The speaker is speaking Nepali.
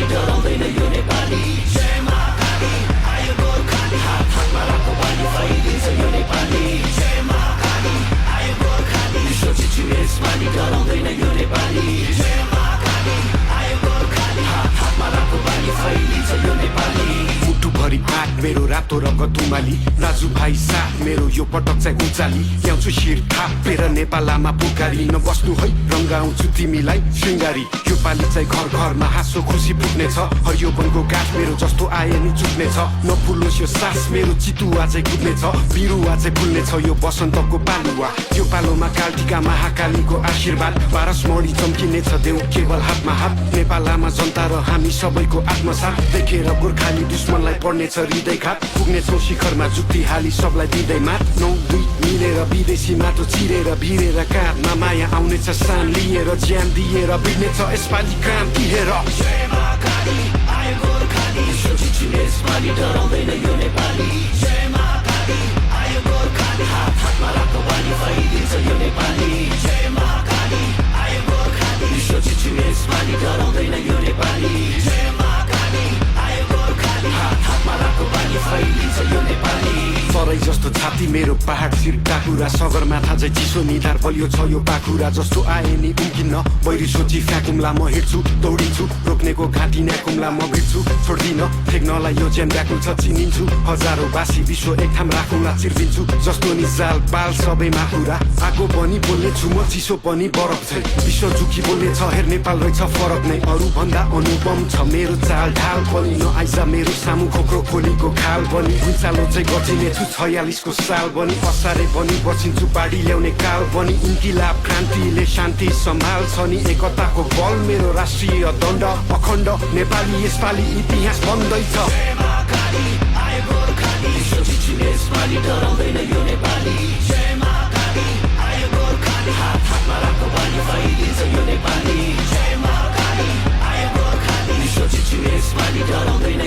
डराउँदैन यो नेपाली जय मां काली आयो गोर्खाली हात हातमा राखो बानी फैलिन्छ यो नेपाली जय मां काली आयो गोर्खाली सोचेछु यसपालि डराउँदैन यो नेपाली जय मां काली आयो गोर्खाली हात हातमा राखो बानी फैलिन्छ यो नेपाली मुटुभरि आँट मेरो रातो रगत उमाली दाजु भाइ साथ मेरो यो पटक चाहिँ उचाली ल्याउँछु शिर थापेर नेपालमा पुकारी नबस्नु है रङ्गाउँछु तिमीलाई श्रृङ्गारी यो पालि चाहिँ घर घरमा हाँसो खुसी पुग्नेछ हरियो वनको गाठ मेरो जस्तो आए नि चुक्नेछ नफुलोस् यो सास मेरो चितुवा चाहिँ कुद्नेछ बिरुवा चाहिँ फुल्नेछ यो बसन्तको पालुवा यो पालोमा कालटिका महाकालीको आशीर्वाद पारस मणि चम्किनेछ देऊ केवल हातमा हात नेपालमा जनता र हामी सबैको आत्मसाथ देखेर गोर्खाली दुश्मनलाई पर्नेछ हृदयघात पुग्नेछौँ शिखरमा जुक्ति हाली सबलाई दिँदै मात 9-2 मिलेर विदेशी माटो चिरेर भिरेर काँधमा माया आउनेछ सान लिएर ज्यान दिएर बिग्नेछ यसपालि क्रान्ति हेर जय मां काली आयो गोर्खाली सोचेछु यसपालि डराउँदैन यो नेपाली जय मां काली आयो गोर्खाली हात हातमा राखो बानी फैलिन्छ यो नेपाली जय मां काली आयो गोर्खाली सोचेछु यसपालि डराउँदैन यो नेपाली जय मां काली आयो गोर्खाली हात हातमा राखो बानी फैलिन्छ यो नेपाली तराई जस्तो छाती मेरो पहाड शिर टाकुरा सगरमाथा चाहिँ चिसो निधार बलियो छ यो पाखुरा जस्तो आए नि उम्किन्न बैरी सोची फ्याकुम्ला म हिँड्छु दौडिन्छु रोक्नेको घाँटी न्याकुम्ला म भिड्छु छोड्दिन ठेक्नलाई यो ज्यान व्याकुल छ चिनिन्छु हजारौँ बासी विश्व एक ठाम राखुला चिर्दिन्छु जस्तो नि जाल पाल सबैमा कुरा आगो पनि बोल्ने छु म चिसो पनि बरफ छ विश्व झुकी बोल्ने छ हेर नेपाल रहेछ फरक नै अरू भन्दा अनुपम छ मेरो चाल ढाल पनि नआइज मेरो सामु खोक्रो खोलीको खाल पनि भुइँचालो चाहिँ गर्चिने छु 46 को साल बनी असारे बनी बचिन्छु पाडी ल्याउने काल बनी इन्किलाब क्रान्तिले शान्ति सम्हाल्छ नि एकताको बल मेरो राष्ट्रिय दण्ड अखण्ड नेपाली यसपालि इतिहास बन्दैछ जय मां काली आयो गोर्खाली सोचेछु यसपालि डराउँदैन यो नेपाली जय मां काली आयो गोर्खाली हात हातमा राखो बानी फैलिन्छ यो नेपाली जय मां काली आयो गोर्खाली सोचेछु यसपालि डराउँदैन